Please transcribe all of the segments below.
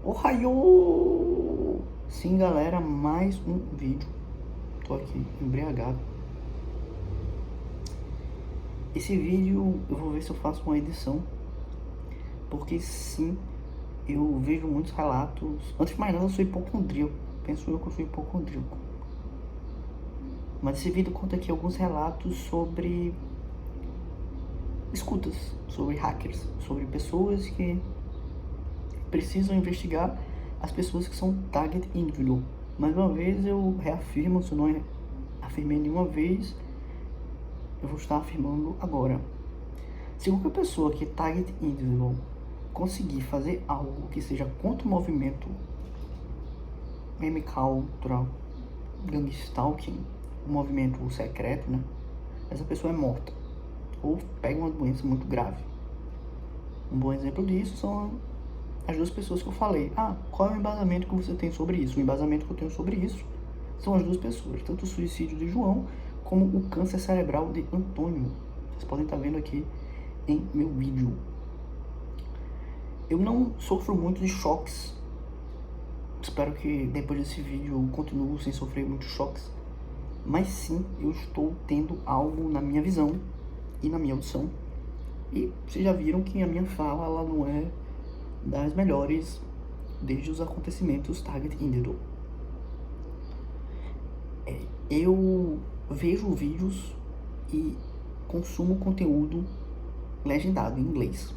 Ohayou! Sim, galera, mais um vídeo. Tô aqui embriagado. Esse vídeo eu vou ver se eu faço uma edição, porque sim, eu vejo muitos relatos. Antes de mais nada, eu sou hipocondríaco. Penso eu que eu sou hipocondríaco. Mas esse vídeo conta aqui alguns relatos sobre escutas, sobre hackers, sobre pessoas que precisam investigar as pessoas que são target individual. Mais uma vez eu reafirmo, se eu não afirmei nenhuma vez, eu vou estar afirmando agora. Se qualquer pessoa que é target individual conseguir fazer algo que seja contra o movimento meme cultural, gang stalking, o movimento secreto, né? Essa pessoa é morta ou pega uma doença muito grave. Um bom exemplo disso são as duas pessoas que eu falei. Qual é o embasamento que você tem sobre isso? O embasamento que eu tenho sobre isso são as duas pessoas, tanto o suicídio de João como o câncer cerebral de Antônio. Vocês podem estar vendo aqui em meu vídeo. Eu não sofro muito de choques. Espero que depois desse vídeo eu continue sem sofrer muitos choques. Mas sim, eu estou tendo algo na minha visão e na minha audição. E vocês já viram que a minha fala ela não é das melhores desde os acontecimentos target individual. Eu vejo vídeos e consumo conteúdo legendado em inglês.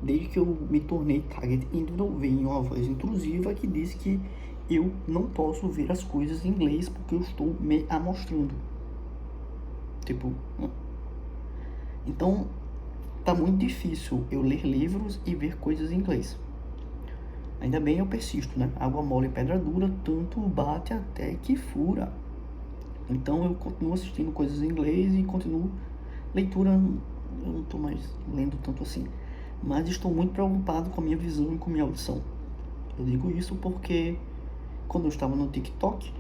Desde que eu me tornei target individual, veio uma voz intrusiva que diz que eu não posso ver as coisas em inglês porque eu estou me amostrando. Então tá muito difícil eu ler livros e ver coisas em inglês. Ainda bem eu persisto, né? Água mole e pedra dura, tanto bate até que fura. Então eu continuo assistindo coisas em inglês e continuo leitura. Eu não tô mais lendo tanto assim, mas estou muito preocupado com a minha visão e com a minha audição. Eu digo isso porque quando eu estava no TikTok,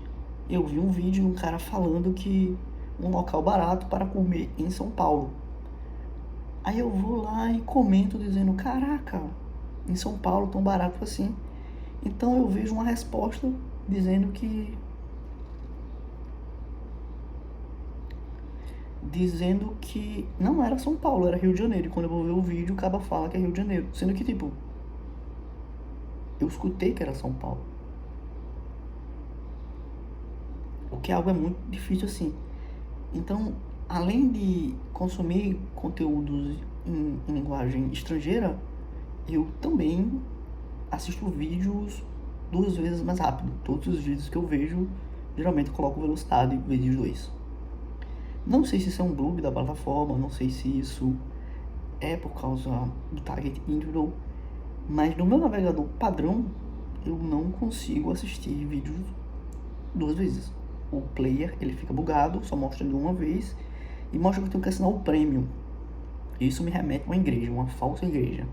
eu vi um vídeo de um cara falando que um local barato para comer em São Paulo. Aí eu vou lá e comento dizendo, caraca, em São Paulo tão barato assim. Então eu vejo uma resposta dizendo que não era São Paulo, era Rio de Janeiro. E quando eu vou ver o vídeo, o cara fala que é Rio de Janeiro. Sendo que, eu escutei que era São Paulo. O que é algo muito difícil assim. Então, além de consumir conteúdos em linguagem estrangeira, eu também assisto vídeos 2 vezes mais rápido. Todos os vídeos que eu vejo, geralmente eu coloco velocidade vezes 2. Não sei se isso é um bug da plataforma, não sei se isso é por causa do target individual, mas no meu navegador padrão eu não consigo assistir vídeos 2 vezes. O player ele fica bugado, só mostra de uma vez e mostra que eu tenho que assinar o premium. Isso me remete a uma igreja, uma falsa igreja.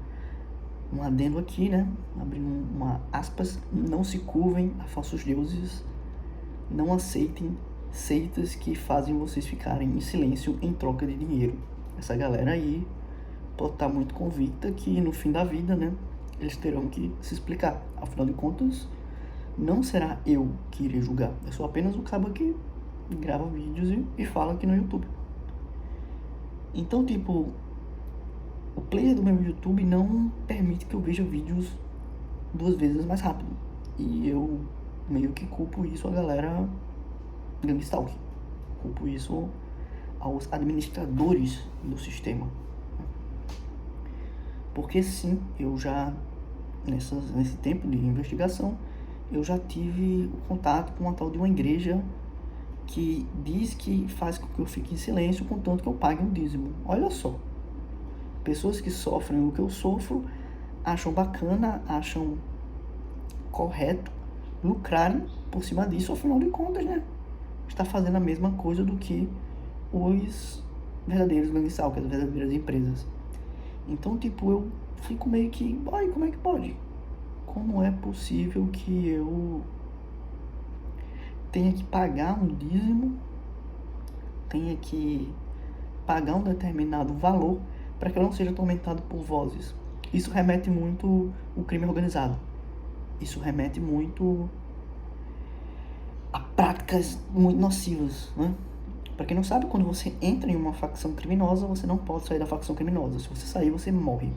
Um adendo aqui, né? Abrindo uma aspas, não se curvem a falsos deuses, não aceitem seitas que fazem vocês ficarem em silêncio em troca de dinheiro. Essa galera aí pode estar muito convicta que no fim da vida, né, eles terão que se explicar. Afinal de contas, não será eu que irei julgar. Eu sou apenas o cabo que grava vídeos e fala aqui no YouTube. Então, o player do meu YouTube não permite que eu veja vídeos 2 vezes mais rápido. E eu meio que culpo isso a galera gang stalking. Culpo isso aos administradores do sistema. Porque sim, eu já, nesse tempo de investigação, eu já tive o contato com uma tal de uma igreja que diz que faz com que eu fique em silêncio, contanto que eu pague um dízimo. Olha só, pessoas que sofrem o que eu sofro acham bacana, acham correto lucrarem por cima disso, afinal de contas, né? Está fazendo a mesma coisa do que os verdadeiros gang stalkers, as verdadeiras empresas. Então, eu fico meio que, boy, como é que pode? Como é possível que eu tenha que pagar um dízimo, tenha que pagar um determinado valor para que eu não seja atormentado por vozes? Isso remete muito ao crime organizado. isso remete muito a práticas muito nocivas, né? Pra quem não sabe, quando você entra em uma facção criminosa, você não pode sair da facção criminosa. Se você sair, você morre.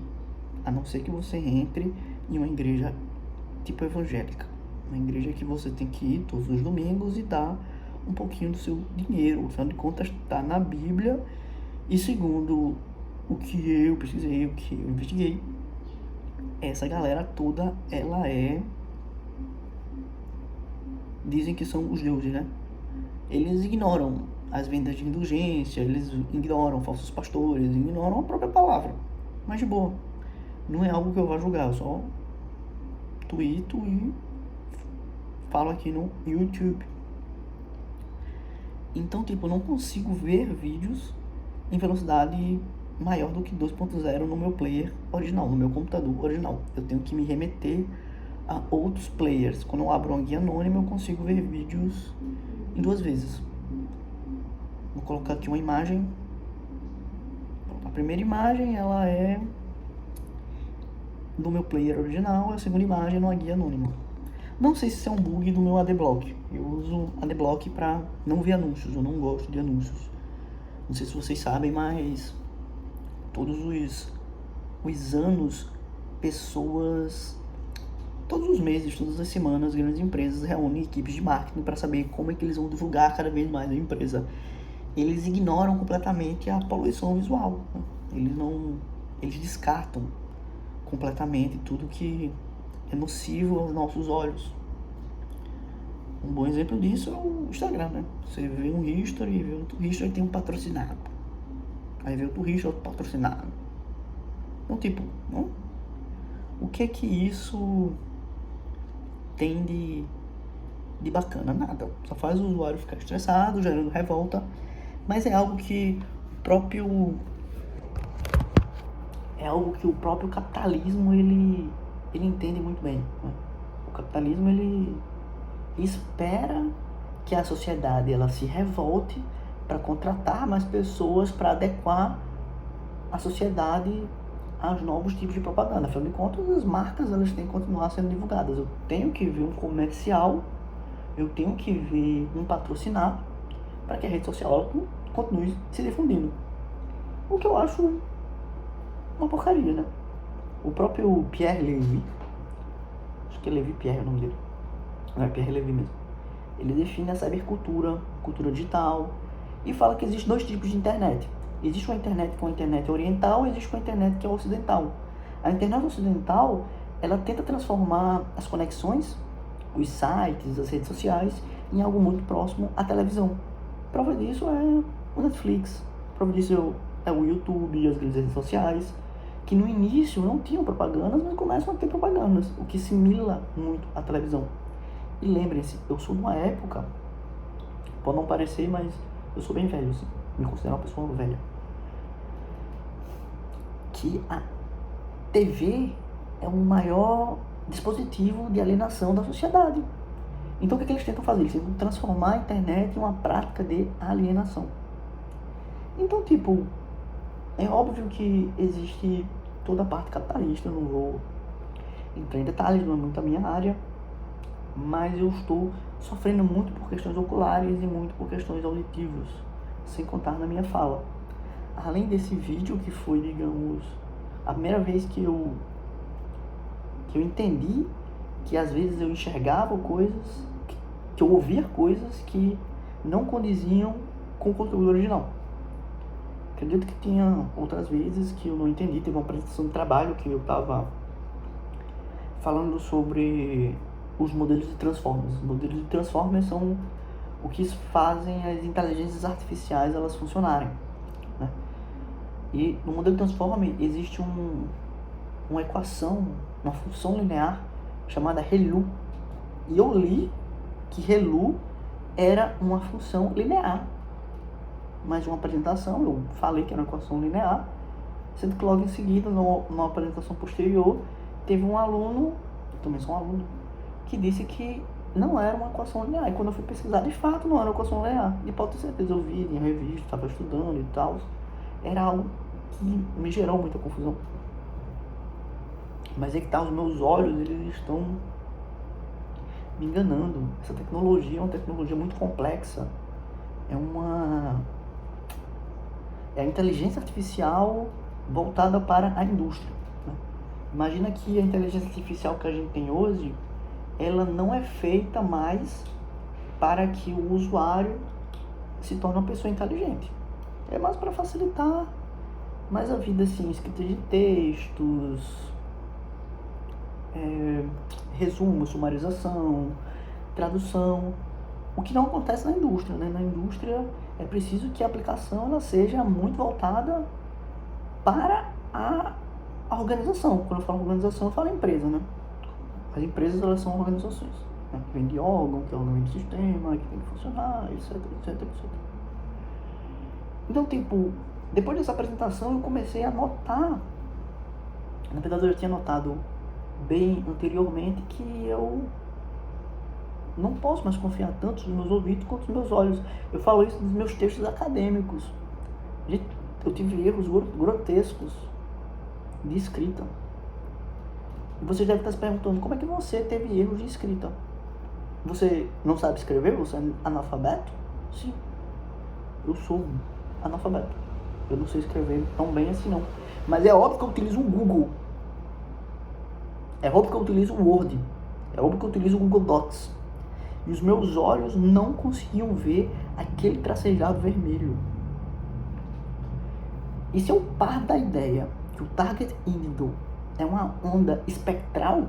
A não ser que você entre em uma igreja tipo evangélica. Uma igreja que você tem que ir todos os domingos e dar um pouquinho do seu dinheiro. Afinal de contas, está na Bíblia. E segundo o que eu pesquisei, o que eu investiguei, essa galera toda, ela é... Dizem que são os deuses, né? Eles ignoram as vendas de indulgência, eles ignoram falsos pastores, ignoram a própria palavra. Mas de boa. Não é algo que eu vá julgar, eu só tuito e falo aqui no YouTube. Então, tipo, eu não consigo ver vídeos em velocidade maior do que 2.0 no meu player original, no meu computador original. Eu tenho que me remeter a outros players. Quando eu abro uma guia anônima, eu consigo ver vídeos em 2 vezes. Vou colocar aqui uma imagem. A primeira imagem, ela é do meu player original, a segunda imagem é numa guia anônima. Não sei se isso é um bug do meu Adblock. Eu uso Adblock para não ver anúncios, eu não gosto de anúncios. Não sei se vocês sabem, mas todos os anos, pessoas, todos os meses, todas as semanas, grandes empresas reúnem equipes de marketing para saber como é que eles vão divulgar cada vez mais a empresa. Eles ignoram completamente a poluição visual, né? Eles descartam completamente tudo que é nocivo aos nossos olhos. Um bom exemplo disso é o Instagram, né? Você vê um history, vê outro history, tem um patrocinado. Aí vê outro history, outro patrocinado. Então, tipo, não? O que é que isso tem de bacana? Nada. Só faz o usuário ficar estressado, gerando revolta. Mas é algo que o próprio capitalismo ele entende muito bem, né? O capitalismo ele espera que a sociedade ela se revolte para contratar mais pessoas para adequar a sociedade aos novos tipos de propaganda. Afinal de contas, as marcas elas têm que continuar sendo divulgadas. Eu tenho que ver um comercial, eu tenho que ver um patrocinado para que a rede social continue se difundindo. O que eu acho uma porcaria, né? O próprio Pierre Levy, acho que é Levy Pierre o nome dele, não é Pierre Levy mesmo, ele define a cybercultura, cultura digital, e fala que existem 2 tipos de internet. Existe uma internet que é uma internet oriental e existe uma internet que é ocidental. A internet ocidental, ela tenta transformar as conexões, os sites, as redes sociais, em algo muito próximo à televisão. Prova disso é o Netflix, prova disso é o YouTube, as grandes redes sociais, que no início não tinham propagandas, mas começam a ter propagandas, o que simila muito a televisão. E lembrem-se, eu sou de uma época, pode não parecer, mas eu sou bem velho, assim, me considero uma pessoa velha, que a TV é o maior dispositivo de alienação da sociedade. Então o que eles tentam fazer? Eles tentam transformar a internet em uma prática de alienação. Então, tipo, é óbvio que existe toda a parte capitalista, eu não vou entrar em detalhes, não é muito a minha área, mas eu estou sofrendo muito por questões oculares e muito por questões auditivas, sem contar na minha fala. Além desse vídeo, que foi, digamos, a primeira vez que eu entendi que às vezes eu enxergava coisas, que eu ouvia coisas que não condiziam com o conteúdo original. Acredito que tinha outras vezes que eu não entendi. Teve uma apresentação de trabalho que eu estava falando sobre os modelos de Transformers. Os modelos de Transformers são o que fazem as inteligências artificiais elas funcionarem, né? E no modelo de Transformer existe uma equação, uma função linear chamada ReLU. E eu li que ReLU era uma função linear. Mas uma apresentação, eu falei que era uma equação linear, sendo que logo em seguida, numa apresentação posterior, teve um aluno, também sou um aluno, que disse que não era uma equação linear. E quando eu fui pesquisar, de fato, não era uma equação linear. E pode ter certeza, eu vi em revista, estava estudando e tal. Era algo que me gerou muita confusão. Mas é que tá, os meus olhos, eles estão me enganando. Essa tecnologia é uma tecnologia muito complexa. É a inteligência artificial voltada para a indústria, né? Imagina que a inteligência artificial que a gente tem hoje, ela não é feita mais para que o usuário se torne uma pessoa inteligente. É mais para facilitar mais a vida, assim, escrita de textos, resumo, sumarização, tradução. O que não acontece na indústria, né? Na indústria é preciso que a aplicação ela seja muito voltada para a organização. Quando eu falo organização, eu falo empresa, né? As empresas, elas são organizações, né? Que vem de órgão, que é órgão de sistema, que tem que funcionar, etc, etc, etc. Então, tipo, depois dessa apresentação, eu comecei a notar, na verdade eu já tinha notado bem anteriormente, que eu não posso mais confiar tanto nos meus ouvidos quanto nos meus olhos. Eu falo isso nos meus textos acadêmicos. Eu tive erros grotescos de escrita. E você deve estar se perguntando, como é que você teve erros de escrita? Você não sabe escrever? Você é analfabeto? Sim, eu sou analfabeto. Eu não sei escrever tão bem assim não. Mas é óbvio que eu utilizo o Google. É óbvio que eu utilizo o Word. É óbvio que eu utilizo o Google Docs. E os meus olhos não conseguiam ver aquele tracejado vermelho. E se eu paro da ideia que o Target Indigo é uma onda espectral,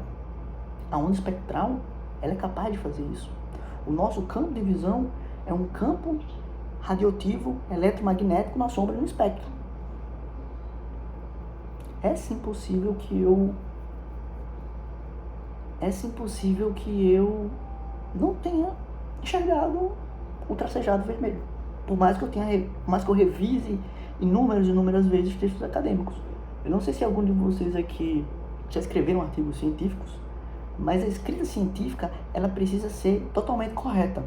a onda espectral ela é capaz de fazer isso. O nosso campo de visão é um campo radioativo eletromagnético na sombra de um espectro. É sim possível que eu não tenha enxergado o tracejado vermelho. Por mais que eu revise inúmeras vezes textos acadêmicos. Eu não sei se algum de vocês aqui já escreveram artigos científicos, mas a escrita científica, ela precisa ser totalmente correta.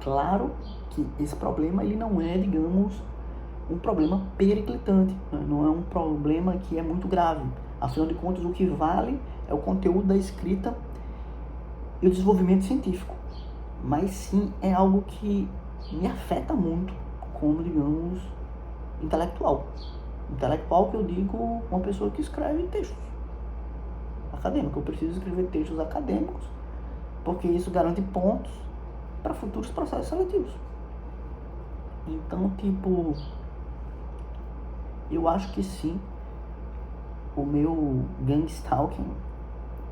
Claro que esse problema, ele não é, digamos, um problema periclitante, né? Não é um problema que é muito grave. Afinal de contas, o que vale é o conteúdo da escrita e o desenvolvimento científico. Mas sim, é algo que me afeta muito como, digamos, intelectual. Intelectual que eu digo uma pessoa que escreve textos acadêmicos. Eu preciso escrever textos acadêmicos porque isso garante pontos para futuros processos seletivos. Então, tipo, eu acho que sim, o meu gangstalking,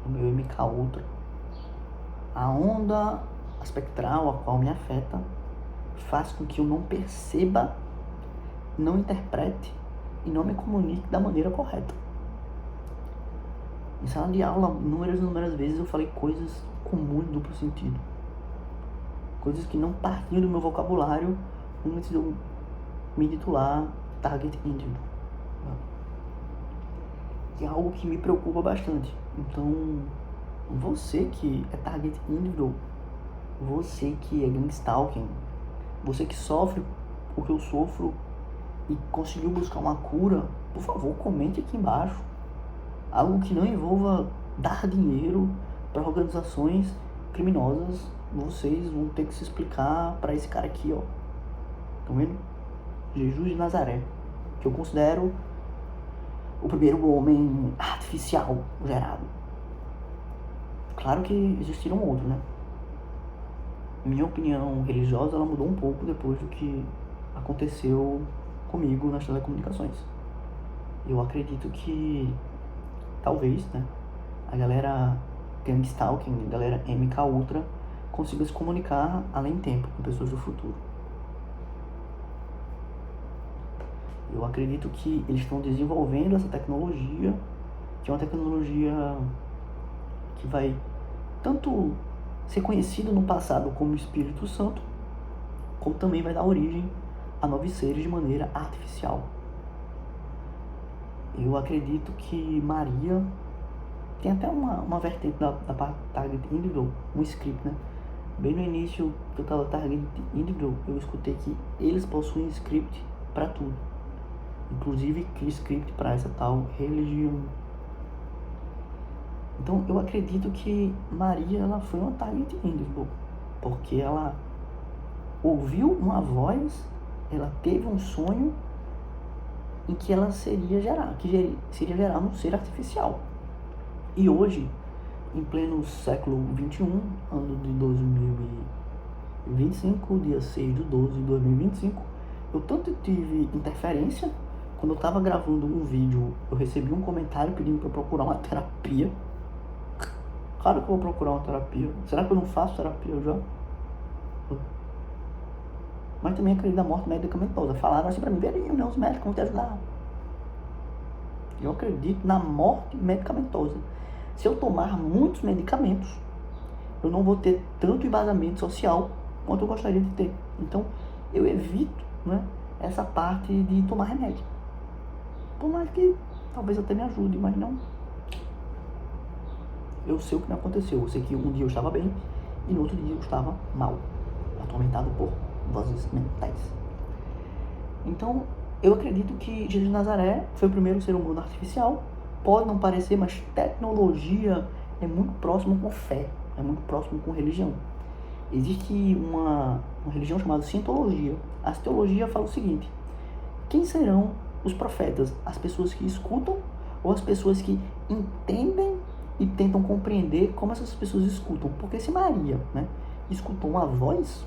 o meu MK Ultra, a onda espectral a qual me afeta, faz com que eu não perceba, não interprete e não me comunique da maneira correta. Em sala de aula, inúmeras vezes eu falei coisas com muito duplo sentido. Coisas que não partiam do meu vocabulário antes de eu me titular Target Individual. Que é algo que me preocupa bastante. Então, você que é Target Individual, você que é gangstalking, você que sofre o que eu sofro e conseguiu buscar uma cura, por favor, comente aqui embaixo. Algo que não envolva dar dinheiro para organizações criminosas. Vocês vão ter que se explicar para esse cara aqui, ó. Estão vendo? Jesus de Nazaré, que eu considero o primeiro homem artificial gerado. Claro que existiram outros, né? Minha opinião religiosa, ela mudou um pouco depois do que aconteceu comigo nas telecomunicações. Eu acredito que talvez, né, a galera gangstalking, a galera MK Ultra consiga se comunicar além tempo com pessoas do futuro. Eu acredito que eles estão desenvolvendo essa tecnologia, que é uma tecnologia que vai tanto ser conhecido no passado como Espírito Santo, como também vai dar origem a novos seres de maneira artificial. Eu acredito que Maria tem até uma vertente da Target Individual, um script, né? Bem no início que eu estava Target Individual, eu escutei que eles possuem script para tudo, inclusive que script para essa tal religião. Então eu acredito que Maria, ela foi uma target individual, porque ela ouviu uma voz, ela teve um sonho em que ela seria gerar um ser artificial. E hoje, em pleno século XXI, ano de 2025, dia 6 de 12 de 2025, eu tanto tive interferência. Quando eu estava gravando um vídeo, eu recebi um comentário pedindo para eu procurar uma terapia. Claro que eu vou procurar uma terapia. Será que eu não faço terapia já? Mas também acredito na morte medicamentosa. Falaram assim pra mim, veriam, né? Os médicos vão te ajudar. Eu acredito na morte medicamentosa. Se eu tomar muitos medicamentos, eu não vou ter tanto embasamento social quanto eu gostaria de ter. Então, eu evito, né, essa parte de tomar remédio. Por mais que talvez até me ajude, mas não. Eu sei o que me aconteceu. Eu sei que um dia eu estava bem e no outro dia eu estava mal, atormentado por vozes mentais. Então, eu acredito que Jesus de Nazaré foi o primeiro ser humano artificial. Pode não parecer, mas tecnologia é muito próximo com fé, é muito próximo com religião. Existe uma religião chamada Cientologia. A Cientologia fala o seguinte: quem serão os profetas? As pessoas que escutam ou as pessoas que entendem e tentam compreender como essas pessoas escutam? Porque se Maria, né, escutou uma voz,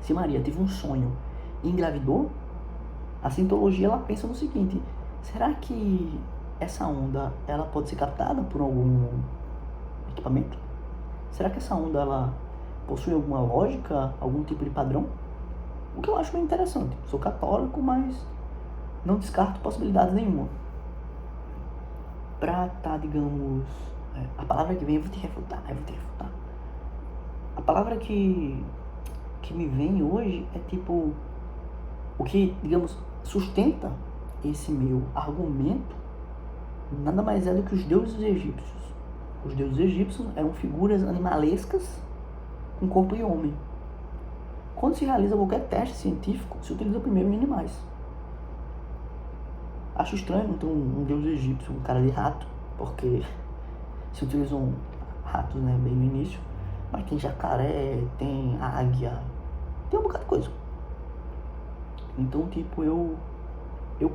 se Maria teve um sonho e engravidou, a Cientologia ela pensa no seguinte: será que essa onda ela pode ser captada por algum equipamento? Será que essa onda ela possui alguma lógica, algum tipo de padrão? O que eu acho bem interessante. Sou católico, mas não descarto possibilidades nenhuma. Pra tá, digamos, a palavra que vem, eu vou te refutar. A palavra que me vem hoje é tipo, o que, digamos, sustenta esse meu argumento nada mais é do que os deuses egípcios. Os deuses egípcios eram figuras animalescas com corpo de homem. Quando se realiza qualquer teste científico, se utiliza primeiro em animais. Acho estranho não ter um deus egípcio, um cara de rato, porque se utilizam ratos, né, bem no início, mas tem jacaré, tem águia, tem um bocado de coisa. Então, tipo, eu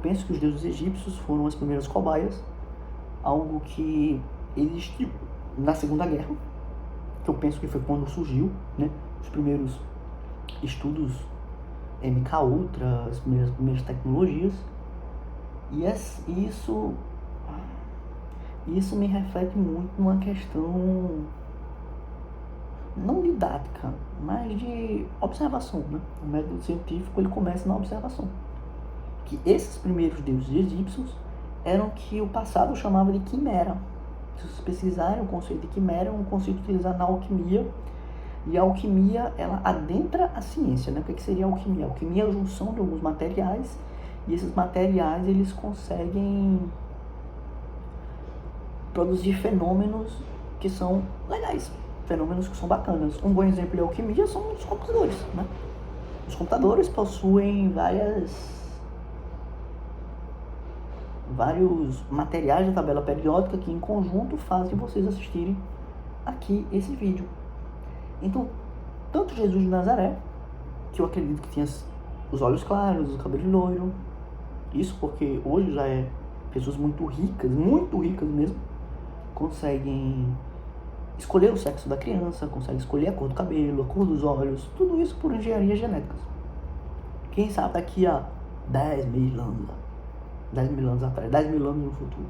penso que os deuses egípcios foram as primeiras cobaias, algo que existiu na Segunda Guerra, que eu penso que foi quando surgiu, né, os primeiros estudos MK Ultra, as primeiras tecnologias, e isso me reflete muito numa questão não didática, mas de observação, né? O método científico ele começa na observação, que esses primeiros deuses egípcios eram que o passado chamava de quimera. Se vocês pesquisarem, o conceito de quimera é um conceito utilizado na alquimia, e a alquimia ela adentra a ciência, né? O que seria a alquimia? A alquimia é a junção de alguns materiais, e esses materiais eles conseguem produzir fenômenos que são legais, fenômenos que são bacanas. Um bom exemplo de alquimia são os computadores, né? Os computadores possuem vários materiais da tabela periódica que em conjunto fazem vocês assistirem aqui esse vídeo. Então, tanto Jesus de Nazaré, que eu acredito que tinha os olhos claros, o cabelo loiro, isso porque hoje já é pessoas muito ricas mesmo, conseguem escolher o sexo da criança, conseguem escolher a cor do cabelo, a cor dos olhos, tudo isso por engenharia genética. Quem sabe daqui a 10 mil anos atrás, 10 mil anos no futuro.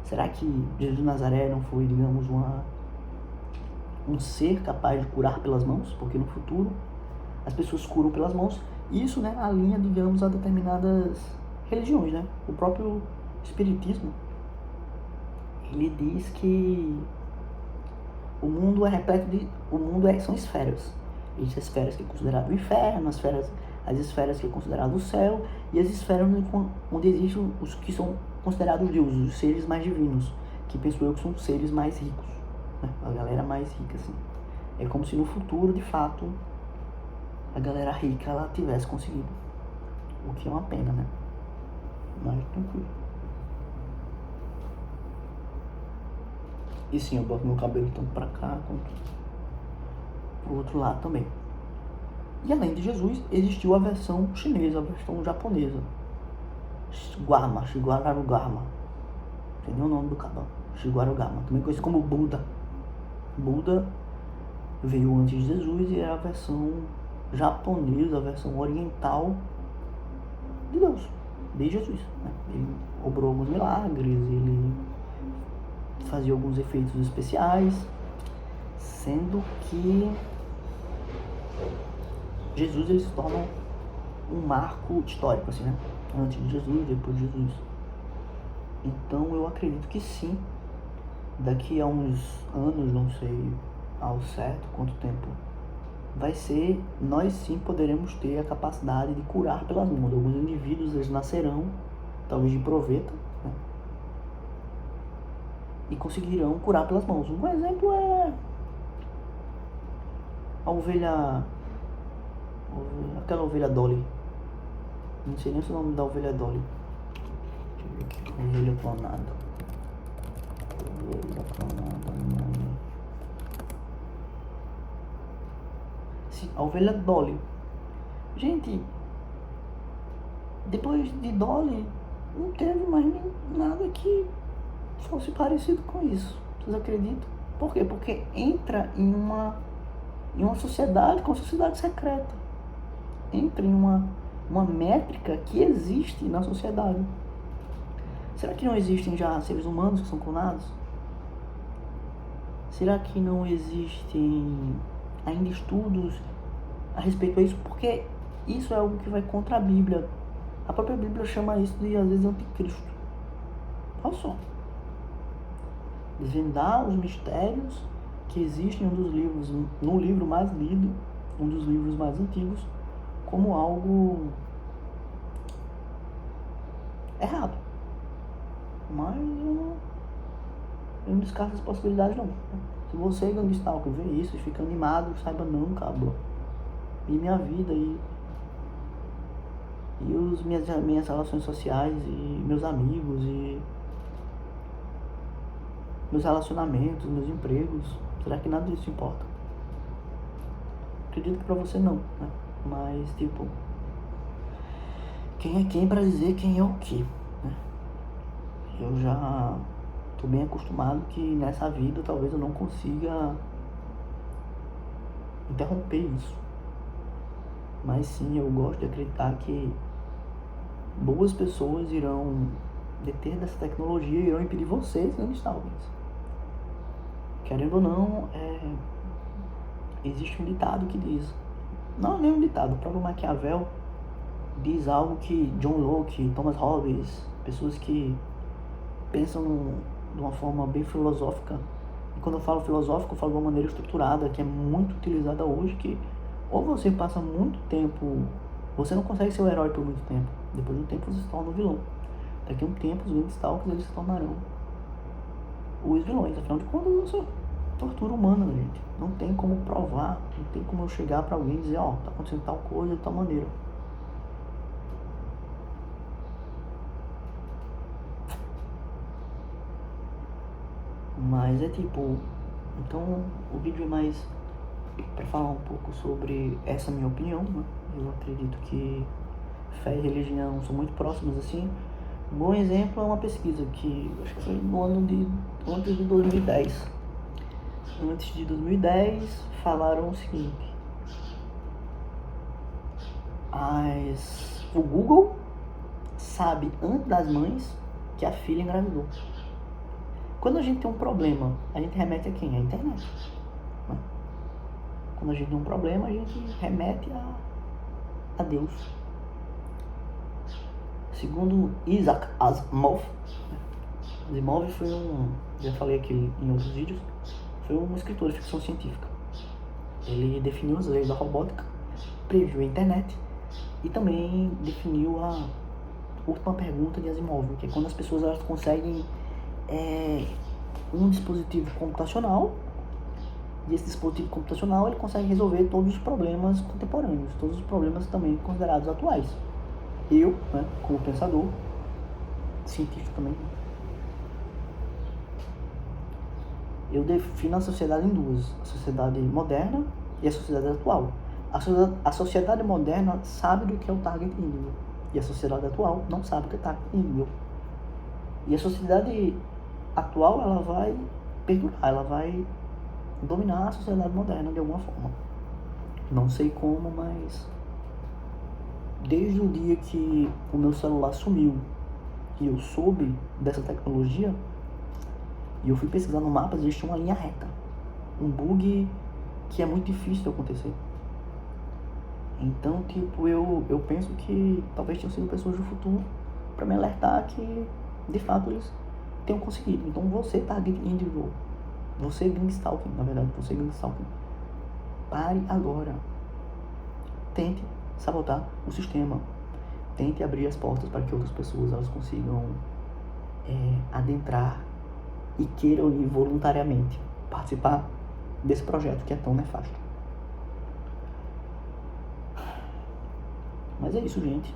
Será que Jesus de Nazaré não foi, digamos, um ser capaz de curar pelas mãos? Porque no futuro as pessoas curam pelas mãos. Isso, né, alinha, digamos, a determinadas religiões, né? O próprio espiritismo, ele diz que o mundo é repleto são esferas. Existem esferas que é considerado o inferno, as esferas que é considerado o céu, e as esferas onde existem os que são considerados deuses, os seres mais divinos, que penso eu que são seres mais ricos, né? A galera mais rica, assim. É como se no futuro, de fato, a galera rica ela tivesse conseguido, o que é uma pena, né? Mas tranquilo. E sim, eu boto meu cabelo tanto pra cá quanto pro outro lado também. E além de Jesus, existiu a versão chinesa, a versão japonesa. Shiguararugama. Entendeu o nome do cabão? Shiguararugama. Também conhecido como Buda. Buda veio antes de Jesus e é a versão japonesa, a versão oriental de Deus, de Jesus. Né? Ele obrou alguns milagres, ele fazia alguns efeitos especiais, sendo que Jesus ele se torna um marco histórico, assim, né? Antes de Jesus, depois de Jesus. Então eu acredito que sim, daqui a uns anos, não sei ao certo quanto tempo vai ser, nós sim poderemos ter a capacidade de curar pelas mãos. Alguns indivíduos eles nascerão, talvez de proveta, né? E conseguirão curar pelas mãos. Um exemplo é a ovelha, aquela ovelha Dolly. Não sei nem se o nome da ovelha é Dolly. Deixa eu ver aqui. Ovelha clonada. Ovelha clonada. Sim, a ovelha Dolly. Gente, depois de Dolly, não teve mais nada que fosse parecido com isso. Vocês acreditam? Por quê? Porque entra em uma sociedade com sociedade secreta. Entra em uma métrica que existe na sociedade. Será que não existem já seres humanos que são clonados? Será que não existem ainda estudos a respeito disso? Porque isso é algo que vai contra a Bíblia. A própria Bíblia chama isso de, às vezes, anticristo. Olha só. Desvendar os mistérios que existem em um dos livros, no livro mais lido, um dos livros mais antigos, como algo errado. Mas eu não descarto as possibilidades não. Se você, Gang Stalker, vê isso e fica animado, saiba não, cabra. E minha vida e minhas relações sociais e meus amigos e meus relacionamentos, meus empregos, será que nada disso importa? Acredito que pra você não, né? Mas tipo, quem é quem pra dizer quem é o que, né? Eu já tô bem acostumado que nessa vida talvez eu não consiga interromper isso. Mas sim, eu gosto de acreditar que boas pessoas irão deter dessa tecnologia e irão impedir vocês de estar ouvindo. Querendo ou não, existe um ditado que diz, não é nem um ditado, o próprio Maquiavel diz algo que John Locke, Thomas Hobbes, pessoas que pensam de uma forma bem filosófica, e quando eu falo filosófico eu falo de uma maneira estruturada, que é muito utilizada hoje, que ou você passa muito tempo, você não consegue ser o herói por muito tempo, depois de um tempo você se torna um vilão, daqui a um tempo os Windstalkers eles se tornarão os vilões, afinal de contas isso é tortura humana, gente, não tem como provar, não tem como eu chegar pra alguém e dizer, ó, tá acontecendo tal coisa de tal maneira. Mas é tipo, então o vídeo é mais para falar um pouco sobre essa minha opinião, né? Eu acredito que fé e religião são muito próximas assim. Um bom exemplo é uma pesquisa que acho que foi no ano antes de 2010. Antes de 2010 falaram o seguinte: o Google sabe antes das mães que a filha engravidou. Quando a gente tem um problema, a gente remete a quem? A internet. Né? Quando a gente tem um problema, a gente remete a Deus. Segundo Isaac Asimov, Asimov foi já falei aqui em outros vídeos, foi um escritor de ficção científica. Ele definiu as leis da robótica, previu a internet e também definiu a última pergunta de Asimov, que é quando as pessoas elas conseguem um dispositivo computacional, e esse dispositivo computacional ele consegue resolver todos os problemas contemporâneos, todos os problemas também considerados atuais. Eu, né, como pensador, científico também, Eu defino a sociedade em duas: a sociedade moderna e a sociedade atual. A sociedade moderna sabe do que é o target individual, e a sociedade atual não sabe o que é target individual. E a sociedade atual, ela vai perdurar, ela vai dominar a sociedade moderna de alguma forma. Não sei como, mas desde o dia que o meu celular sumiu e eu soube dessa tecnologia, e eu fui pesquisar no mapa, existe uma linha reta, um bug que é muito difícil de acontecer. Então, tipo, eu penso que talvez tenham sido pessoas do futuro para me alertar que, de fato, eles tenham conseguido. Então, você, target individual, você, Gangstalking, na verdade, você, Gangstalking, pare agora. Tente sabotar o sistema. Tente abrir as portas para que outras pessoas elas consigam adentrar e queiram ir voluntariamente participar desse projeto que é tão nefasto. Mas é isso, gente.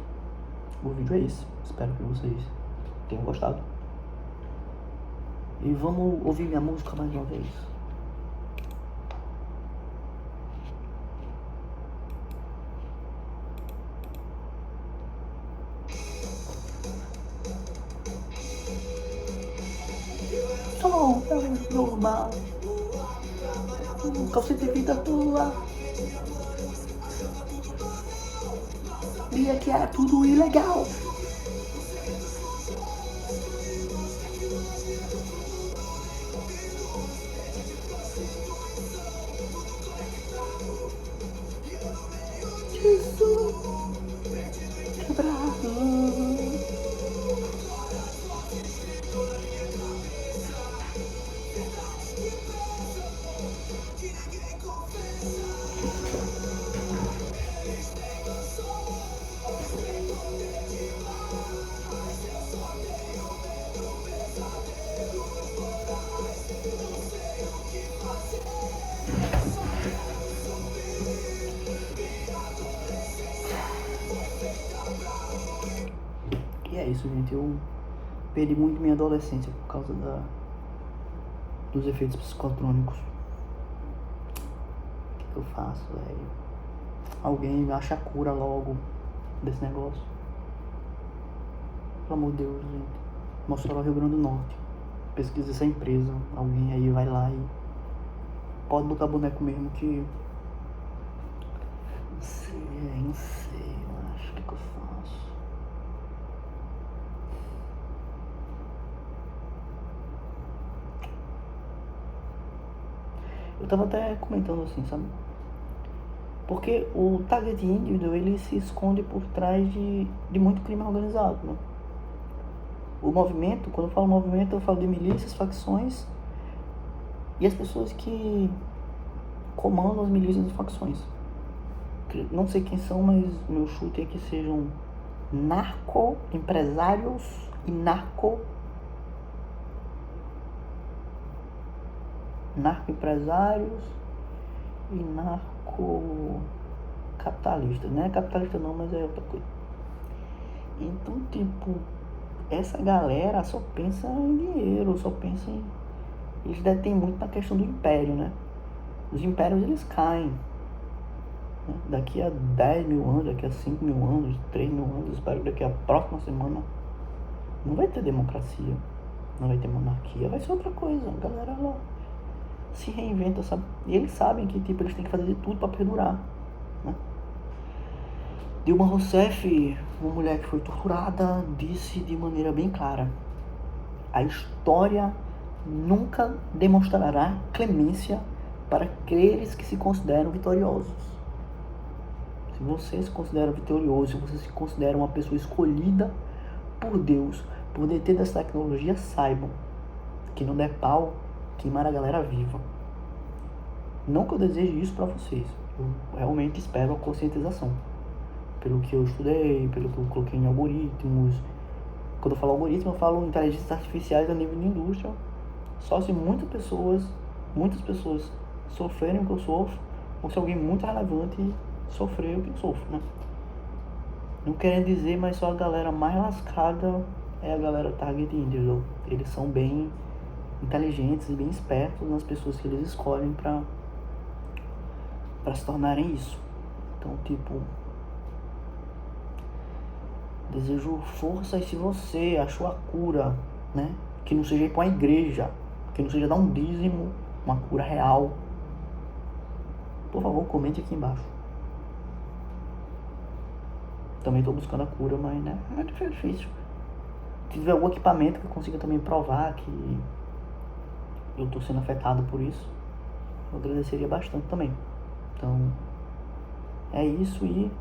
O vídeo é esse. Espero que vocês tenham gostado. E vamos ouvir minha música mais uma vez. Só normal. Calcete de vida tua. Via que era tudo ilegal. Jesus quebrado. E é isso, gente. Eu perdi muito minha adolescência por causa dos efeitos psicotrônicos. O que eu faço, velho? Alguém me acha a cura logo desse negócio. Pelo amor de Deus, gente. Mossoró, Rio Grande do Norte. Pesquisa essa empresa. Alguém aí vai lá e pode botar boneco mesmo que... Não sei, eu acho. O que eu faço? Eu tava até comentando assim, sabe? Porque o target individual, ele se esconde por trás de muito crime organizado, né? O movimento, quando eu falo movimento, eu falo de milícias, facções e as pessoas que comandam as milícias e facções. Não sei quem são, mas meu chute é que sejam narco-empresários e narco-empresários e narco-capitalistas. Não é capitalista não, mas é outra coisa. Então, tipo, essa galera só pensa em dinheiro, só pensa em... Eles detêm muito na questão do império, né? Os impérios, eles caem. Daqui a 10 mil anos, daqui a 5 mil anos, 3 mil anos, espero que daqui a próxima semana não vai ter democracia, não vai ter monarquia, vai ser outra coisa. A galera, ela se reinventa, sabe? E eles sabem que, tipo, eles têm que fazer de tudo pra perdurar, né? Dilma Rousseff, uma mulher que foi torturada, disse de maneira bem clara: a história nunca demonstrará clemência para aqueles que se consideram vitoriosos. Se você se considera vitorioso, se você se considera uma pessoa escolhida por Deus, por deter dessa tecnologia, saibam que no Nepal queimar a galera viva. Não que eu deseje isso para vocês, eu realmente espero a conscientização. Pelo que eu estudei, pelo que eu coloquei em algoritmos. Quando eu falo algoritmo, eu falo inteligências artificiais a nível de indústria. Só se muitas pessoas sofrerem o que eu sofro, ou se alguém muito relevante sofrer o que eu sofro, né? Não querendo dizer, mas só a galera mais lascada é a galera target individual. Eles são bem inteligentes e bem espertos nas pessoas que eles escolhem para se tornarem isso. Então, tipo, desejo força, e se você achou a cura, né, que não seja ir para uma igreja, que não seja dar um dízimo, uma cura real, por favor, comente aqui embaixo. Também estou buscando a cura, mas, né, é difícil. Se tiver algum equipamento que eu consiga também provar que eu estou sendo afetado por isso, eu agradeceria bastante também. Então, é isso, e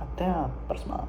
até a próxima.